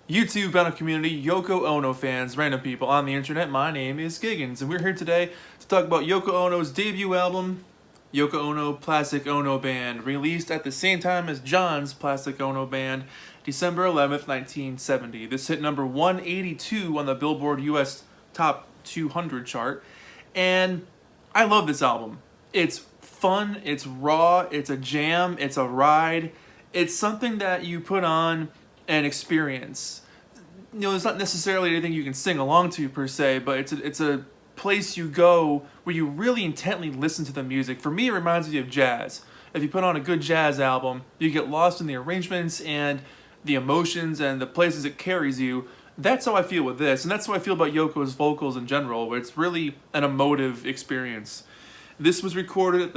YouTube vinyl community, Yoko Ono fans, random people on the internet, my name is Giggens, and we're here today to talk about Yoko Ono's debut album, Yoko Ono Plastic Ono Band, released at the same time as John's Plastic Ono Band, December 11th, 1970. This hit number 182 on the Billboard US Top 200 chart, and I love this album. It's fun, it's raw, it's a jam, it's a ride, it's something that you put on and experience. You know, there's not necessarily anything you can sing along to per se, but it's a place you go where you really intently listen to the music. For me, it reminds me of jazz. If you put on a good jazz album, you get lost in the arrangements and the emotions and the places it carries you. That's how I feel with this, and that's how I feel about Yoko's vocals in general, where it's really an emotive experience. This was recorded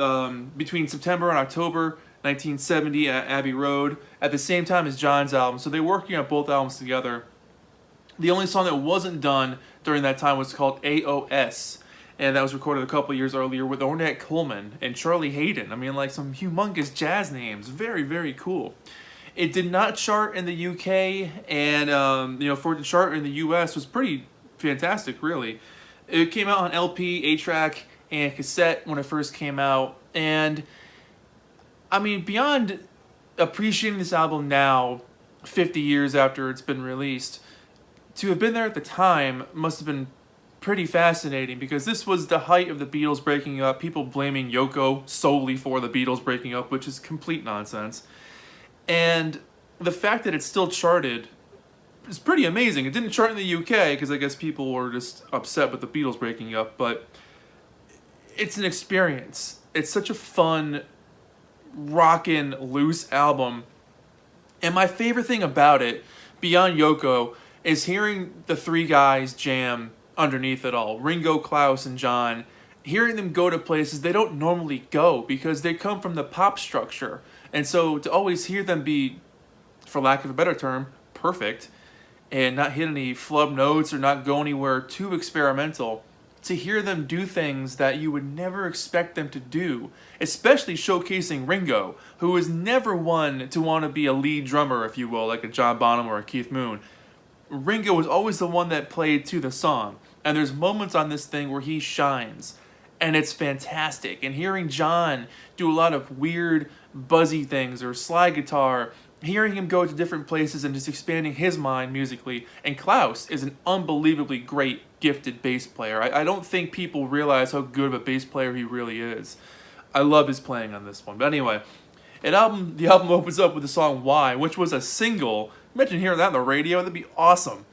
between September and October 1970 at Abbey Road, at the same time as John's album, so they were working on both albums together. The only song that wasn't done during that time was called AOS, and that was recorded a couple years earlier with Ornette Coleman and Charlie Hayden. I mean, like some humongous jazz names. Very, very cool. It did not chart in the UK, and for it to chart in the US was pretty fantastic, really. It came out on LP, 8-track, and cassette when it first came out, and I mean, beyond appreciating this album now, 50 years after it's been released, to have been there at the time must have been pretty fascinating, because this was the height of the Beatles breaking up, people blaming Yoko solely for the Beatles breaking up, which is complete nonsense. And the fact that it still charted is pretty amazing. It didn't chart in the UK, because I guess people were just upset with the Beatles breaking up, but it's an experience. It's such a fun, rockin' loose album, and my favorite thing about it, beyond Yoko, is hearing the three guys jam underneath it all. Ringo, Klaus, and John. Hearing them go to places they don't normally go because they come from the pop structure, and so to always hear them be, for lack of a better term, perfect, and not hit any flub notes or not go anywhere too experimental, to hear them do things that you would never expect them to do, especially showcasing Ringo, who was never one to want to be a lead drummer, if you will, like a John Bonham or a Keith Moon. Ringo was always the one that played to the song, and there's moments on this thing where he shines, and it's fantastic. And hearing John do a lot of weird, buzzy things or slide guitar, hearing him go to different places and just expanding his mind musically. And Klaus is an unbelievably great, gifted bass player. I don't think people realize how good of a bass player he really is. I love his playing on this one. But anyway, the album opens up with the song Why, which was a single. Imagine hearing that on the radio, that'd be awesome.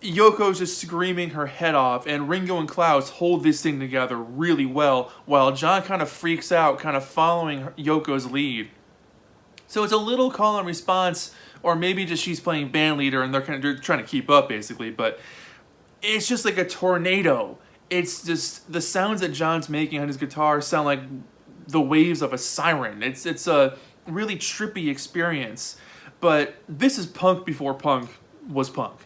Yoko's just screaming her head off, and Ringo and Klaus hold this thing together really well, while John kind of freaks out, kind of following Yoko's lead. So it's a little call and response, or maybe just she's playing band leader and they're trying to keep up, basically, but it's just like a tornado. It's just, the sounds that John's making on his guitar sound like the waves of a siren. It's a really trippy experience, but this is punk before punk was punk.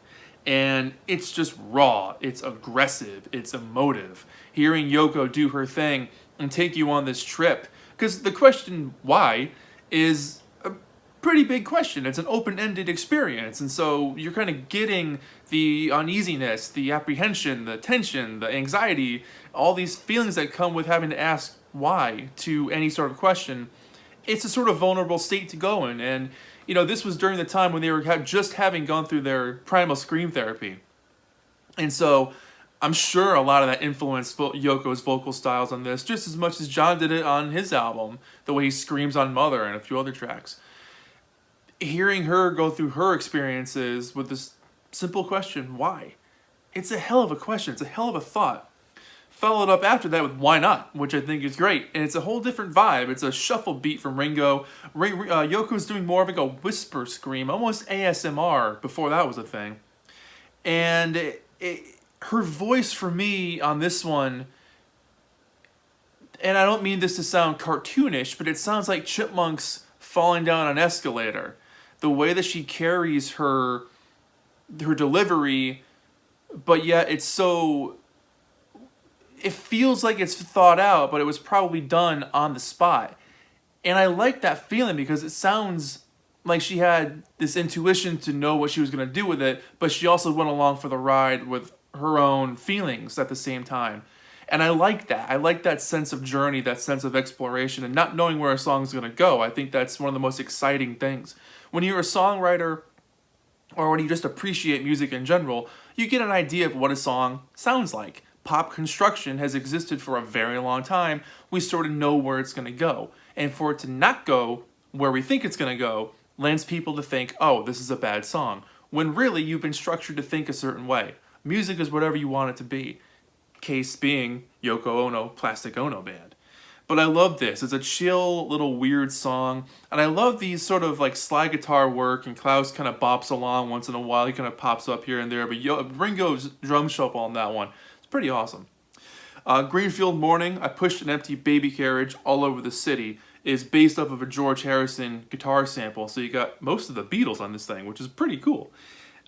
And it's just raw, it's aggressive, it's emotive. Hearing Yoko do her thing and take you on this trip, because the question why is a pretty big question. It's an open-ended experience, and so you're kind of getting the uneasiness, the apprehension, the tension, the anxiety, all these feelings that come with having to ask why to any sort of question. It's a sort of vulnerable state to go in, and you know, this was during the time when they were just having gone through their primal scream therapy, and so I'm sure a lot of that influenced Yoko's vocal styles on this, just as much as John did it on his album, the way he screams on Mother and a few other tracks. Hearing her go through her experiences with this simple question, why? It's a hell of a question, it's a hell of a thought. Followed up after that with Why Not, which I think is great, and it's a whole different vibe. It's a shuffle beat from Ringo. Yoko's doing more of like a whisper scream, almost ASMR before that was a thing. And her voice for me on this one, and I don't mean this to sound cartoonish, but it sounds like chipmunks falling down an escalator. The way that she carries her delivery, but yet it's so, it feels like it's thought out, but it was probably done on the spot. And I like that feeling because it sounds like she had this intuition to know what she was going to do with it, but she also went along for the ride with her own feelings at the same time. And I like that. I like that sense of journey, that sense of exploration, and not knowing where a song is going to go. I think that's one of the most exciting things. When you're a songwriter, or when you just appreciate music in general, you get an idea of what a song sounds like. Pop construction has existed for a very long time. We sort of know where it's going to go. And for it to not go where we think it's going to go lends people to think, oh, this is a bad song, when really you've been structured to think a certain way. Music is whatever you want it to be. Case being Yoko Ono, Plastic Ono Band. But I love this. It's a chill, little weird song. And I love these sort of like slide guitar work, and Klaus kind of bops along once in a while. He kind of pops up here and there. But Ringo's drum shuffle on that one, it's pretty awesome. Greenfield Morning, I Pushed an Empty Baby Carriage All Over the City, is based off of a George Harrison guitar sample. So you got most of the Beatles on this thing, which is pretty cool.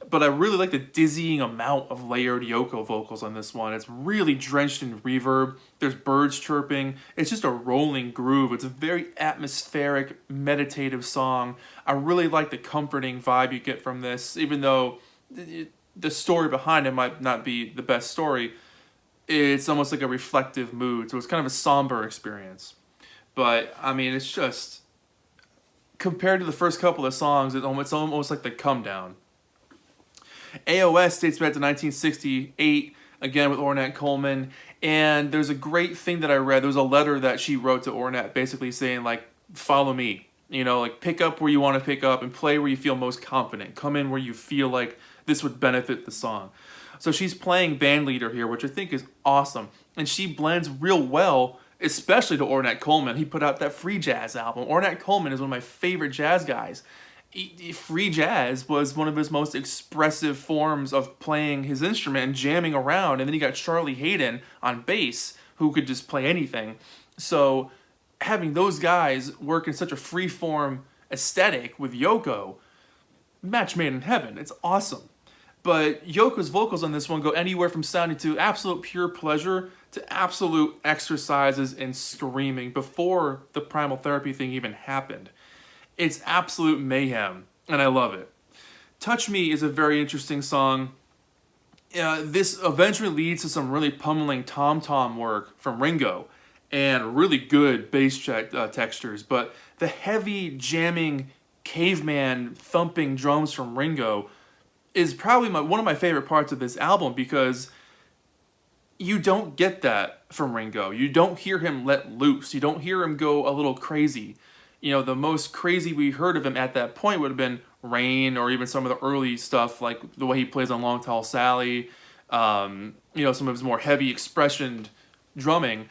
But I really like the dizzying amount of layered Yoko vocals on this one. It's really drenched in reverb. There's birds chirping. It's just a rolling groove. It's a very atmospheric, meditative song. I really like the comforting vibe you get from this, even though the story behind it might not be the best story. It's almost like a reflective mood, so it's kind of a somber experience. But, I mean, it's just, compared to the first couple of songs, it's almost like the come down. AOS dates back to 1968, again with Ornette Coleman, and there's a great thing that I read. There was a letter that she wrote to Ornette basically saying, like, follow me. You know, like, pick up where you want to pick up and play where you feel most confident. Come in where you feel like this would benefit the song. So she's playing band leader here, which I think is awesome. And she blends real well, especially to Ornette Coleman. He put out that free jazz album. Ornette Coleman is one of my favorite jazz guys. Free jazz was one of his most expressive forms of playing his instrument and jamming around. And then you got Charlie Hayden on bass, who could just play anything. So having those guys work in such a free-form aesthetic with Yoko, match made in heaven. It's awesome. But Yoko's vocals on this one go anywhere from sounding to absolute pure pleasure to absolute exercises and screaming before the Primal Therapy thing even happened. It's absolute mayhem, and I love it. Touch Me is a very interesting song. This eventually leads to some really pummeling tom-tom work from Ringo and really good bass textures, but the heavy jamming caveman thumping drums from Ringo is probably one of my favorite parts of this album, because you don't get that from Ringo. You don't hear him let loose. You don't hear him go a little crazy. You know, the most crazy we heard of him at that point would have been Rain, or even some of the early stuff, like the way he plays on Long Tall Sally, you know, some of his more heavy expressioned drumming.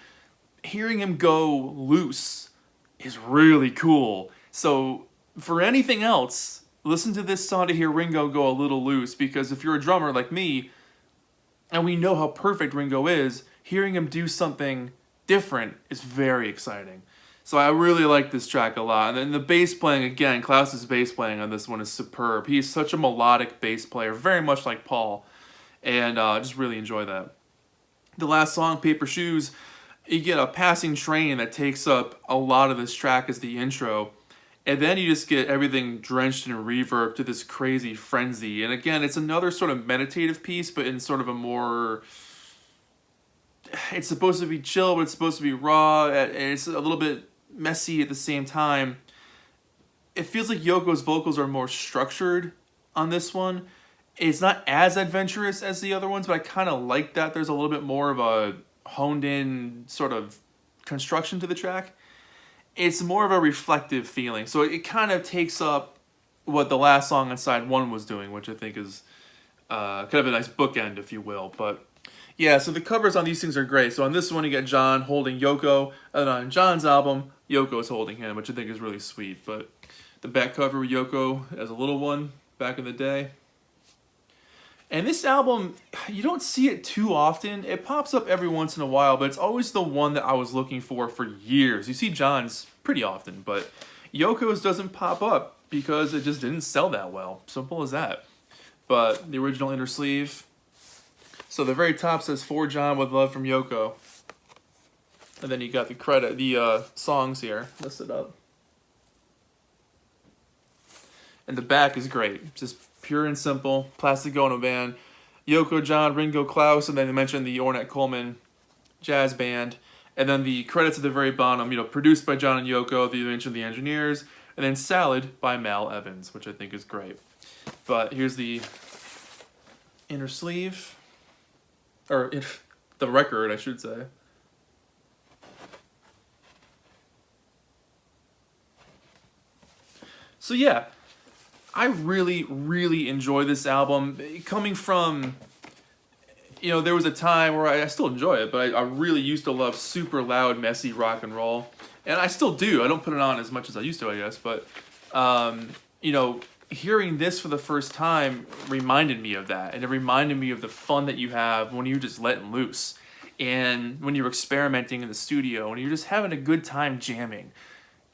Hearing him go loose is really cool. So for anything else, listen to this song to hear Ringo go a little loose, because if you're a drummer like me, and we know how perfect Ringo is, hearing him do something different is very exciting. So I really like this track a lot. And then the bass playing, again, Klaus's bass playing on this one is superb. He's such a melodic bass player, very much like Paul. And I just really enjoy that. The last song, Paper Shoes, you get a passing train that takes up a lot of this track as the intro. And then you just get everything drenched in reverb to this crazy frenzy. And again, it's another sort of meditative piece, but in sort of a more... It's supposed to be chill, but it's supposed to be raw. And it's a little bit messy at the same time. It feels like Yoko's vocals are more structured on this one. It's not as adventurous as the other ones, but I kind of like that. There's a little bit more of a honed in sort of construction to the track. It's more of a reflective feeling. So it kind of takes up what the last song on side one was doing, which I think is kind of a nice bookend, if you will. But yeah, so the covers on these things are great. So on this one, you get John holding Yoko, and on John's album, Yoko's holding him, which I think is really sweet. But the back cover with Yoko as a little one back in the day. And this album, you don't see it too often. It pops up every once in a while, but it's always the one that I was looking for years. You see John's pretty often, but Yoko's doesn't pop up because it just didn't sell that well. Simple as that. But the original inner sleeve. So the very top says, "For John with love from Yoko." And then you got the songs here listed up. And the back is great. Just pure and simple. Plastic Ono Band. Yoko, John, Ringo, Klaus, and then they mentioned the Ornette Coleman Jazz Band. And then the credits at the very bottom, produced by John and Yoko, they mentioned the engineers, and then Salad by Mal Evans, which I think is great. But here's the inner sleeve, or the record, I should say. So yeah, I really, really enjoy this album. Coming from, there was a time where I still enjoy it, but I really used to love super loud, messy rock and roll. And I still do. I don't put it on as much as I used to, I guess. But, hearing this for the first time reminded me of that. And it reminded me of the fun that you have when you're just letting loose. And when you're experimenting in the studio, and you're just having a good time jamming.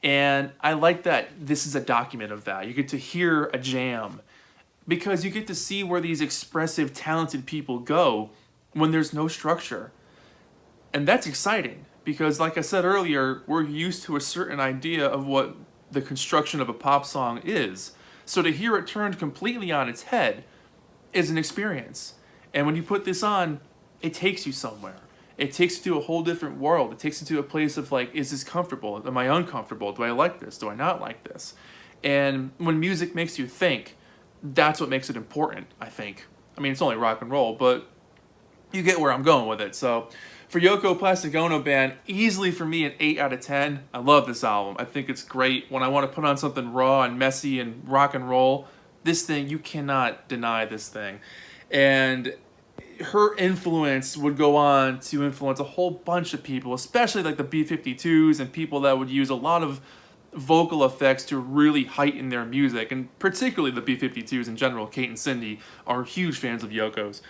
And I like that this is a document of that. You get to hear a jam because you get to see where these expressive, talented people go when there's no structure. And that's exciting because, like I said earlier, we're used to a certain idea of what the construction of a pop song is. So to hear it turned completely on its head is an experience. And when you put this on, it takes you somewhere. It takes you to a whole different world. It takes you to a place of like, is this comfortable? Am I uncomfortable? Do I like this? Do I not like this? And when music makes you think, that's what makes it important, I think. I mean, it's only rock and roll, but you get where I'm going with it. So for Yoko Plastic Ono Band, easily for me an 8 out of 10. I love this album. I think it's great. When I want to put on something raw and messy and rock and roll, this thing, you cannot deny this thing. And her influence would go on to influence a whole bunch of people, especially like the B-52s and people that would use a lot of vocal effects to really heighten their music, and particularly the B-52s in general. Kate and Cindy are huge fans of Yoko's.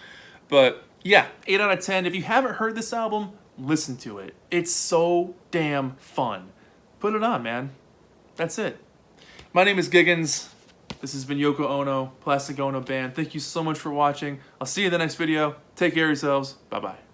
But yeah, 8 out of 10. If you haven't heard this album, listen to it. It's so damn fun. Put it on, man. That's it. My name is Giggens. This has been Yoko Ono, Plastic Ono Band. Thank you so much for watching. I'll see you in the next video. Take care of yourselves. Bye-bye.